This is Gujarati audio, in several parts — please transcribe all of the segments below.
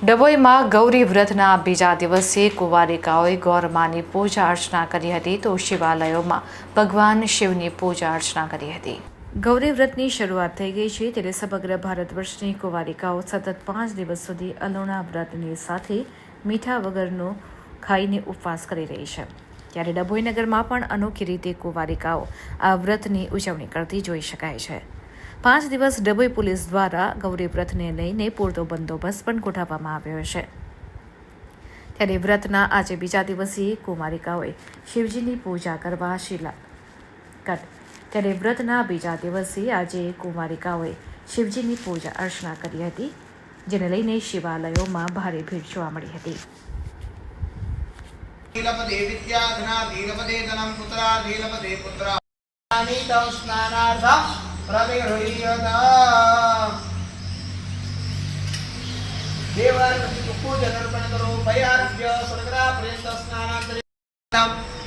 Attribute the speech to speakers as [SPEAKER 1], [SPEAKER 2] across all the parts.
[SPEAKER 1] ડભોઈમાં ગૌરી વ્રતના બીજા દિવસે કુંવારિકાઓએ ગૌરમાની પૂજા અર્ચના કરી હતી તો શિવાલયોમાં ભગવાન શિવની પૂજા અર્ચના કરી હતી। ગૌરી વ્રતની શરૂઆત થઈ ગઈ છે ત્યારે સમગ્ર ભારત વર્ષની કુંવારિકાઓ સતત 5 દિવસ સુધી અલોણા વ્રતની સાથે મીઠા વગરનો ખાઈને ઉપવાસ કરી રહી છે। ત્યારે ડભોઈ નગરમાં પણ અનોખી રીતે કુંવારિકાઓ આ વ્રતની ઉજવણી કરતી જોઈ શકાય છે। 5 દિવસ ડભોઈ પોલીસ દ્વારા ગૌરી વ્રતને લઈને પૂરતો બંદોબસ્ત પણ ગોઠવવામાં આવ્યો છે। ત્યારે વ્રતના આજે બીજા દિવસે કુમારિકાઓએ શિવજીની પૂજા કરવા ત્યારે વ્રતના બીજા દિવસે આજે કુમારિકાઓએ શિવજીની પૂજા અર્ચના કરી હતી, જેને લઈને શિવાલયોમાં ભારે ભીડ જોવા મળી હતી।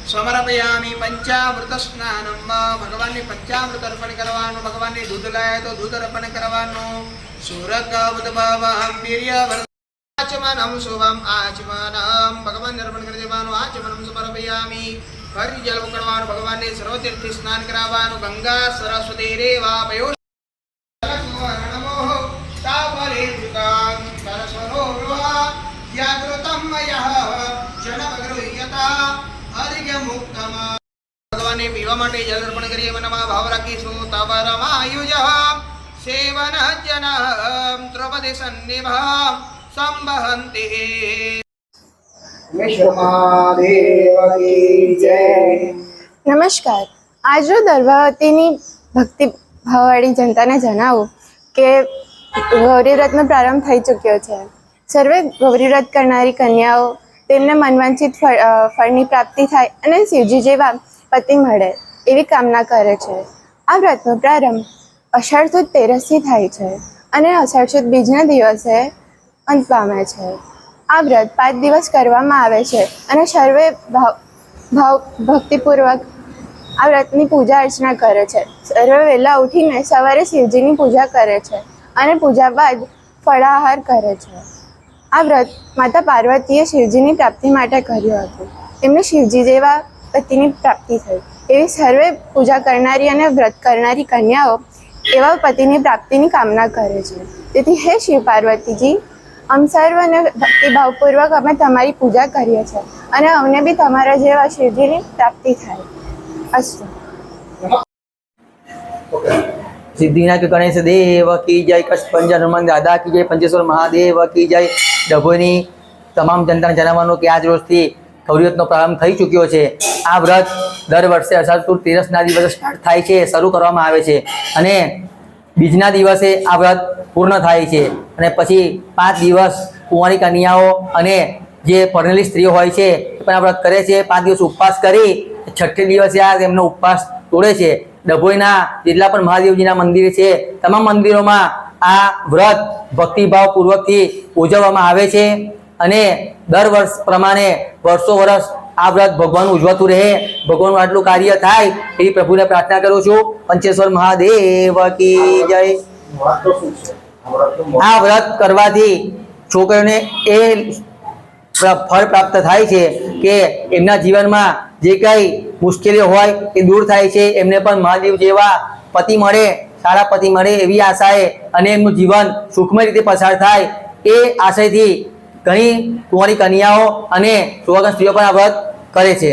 [SPEAKER 2] समर्पयामि पंचामृत स्नानम भगवान ने पंचामृत अर्पण करवानो, भगवान ने दूध लाया तो दूध अर्पण करवानो। सूरत बुधभावम वीर्यवर्धनम शुभम आचमनम भगवान ने अर्पण कर देवानो। आचमनम समर्पयामि हर जल पकड़वानो, भगवान ने सर्वतीर्थ स्नान करावानो। गंगा सरस्वती रेवा पयो भगवान ने पीवा માટે જલ અર્પણ કરીએ। મનમાં ભાવ રાખીશું તવરમાયુજ સેવન જન દ્રૌપદી સન્નિભ સંબહંતિ।
[SPEAKER 3] નમસ્કાર, આજરોજ દર્ભાવતીની ભક્તિ ભાવવાળી જનતાને જણાવું કે ગૌરી વ્રતનો પ્રારંભ થઈ ચૂક્યો છે। સર્વે ગૌરી વ્રત કરનારી કન્યાઓ તેમને મનવાંછિત ફળની પ્રાપ્તિ થાય અને શિવજી જેવા પતિ મળે એવી કામના કરે છે। આ વ્રતનો પ્રારંભ અષાઢ સુદ 13થી થાય છે અને અષાઢ સુદ બીજના દિવસે અંત પામે છે। આ વ્રત 5 દિવસ કરવામાં આવે છે અને સર્વે ભક્તિપૂર્વક આ વ્રતની પૂજા અર્ચના કરે છે। સર્વે વહેલા ઉઠીને સવારે શિવજીની પૂજા કરે છે અને પૂજા બાદ ફળાહાર કરે છે। આ વ્રત માતા પાર્વતીએ શિવજીની પ્રાપ્તિ માટે કર્યું હતું। એમને શિવજી જેવા પતિની પ્રાપ્તિ થઈ એવી સર્વે પૂજા કરનારી અને વ્રત કરનારી કન્યાઓ એવા પતિની પ્રાપ્તિની કામના કરે છે। તેથી હે શિવ પાર્વતીજી, અમ સર્વને ભક્તિભાવપૂર્વક અમે તમારી પૂજા કરીએ છીએ અને અમને બી તમારા જેવા શિવજીની પ્રાપ્તિ થાય। અસ્તુ।
[SPEAKER 4] सिद्धिनाथ गणेश देव की जय, कच्छ पंजा हनुमान दादा की जय, पंचेश्वर महादेव की जय। ડભોઈની તમામ જનતાને જણાવવાનું કે આજ રોજથી ગૌરી વ્રતનો પ્રારંભ થઈ ચૂક્યો છે। આ વ્રત દર વર્ષે અષાઢ સુદ 13ના દિવસે સ્ટાર્ટ થાય છે, શરૂ કરવામાં આવે છે અને બીજના દિવસે આ વ્રત પૂર્ણ થાય છે અને પછી 5 દિવસ કુંવારી કન્યાઓ અને જે પરણેલી સ્ત્રીઓ હોય છે એ પણ આ વ્રત કરે છે। 5 દિવસ ઉપવાસ કરી 6ઠે દિવસે આ તેમનો ઉપવાસ તોડે છે। ડભોઈના જેટલા પણ મહાદેવજીના મંદિર છે તમામ મંદિરોમાં આ વ્રત ભક્તિભાવપૂર્વકથી ઉજવવામાં આવે છે અને દર વર્ષ પ્રમાણે વર્ષો વર્ષ આ વ્રત ભગવાનનું ઉજવાતું રહે, ભગવાનનું આટલું કાર્ય થાય એવી પ્રભુને પ્રાર્થના કરું છું। પંચેશ્વર મહાદેવ કી જય। આ વ્રત કરવાથી છોકરીઓને એ ફળ પ્રાપ્ત થાય છે કે એમના જીવનમાં જે કંઈ મુશ્કેલીઓ હોય એ દૂર થાય છે, એમને પણ મહાદેવ જેવા પતિ મળે, સારા પતિ મળે એવી આશાએ અને એમનું જીવન સુખમય રીતે પસાર થાય એ આશયથી ઘણી કુંવારી કન્યાઓ અને સુહાગન સ્ત્રીઓ પણ આ વ્રત કરે છે।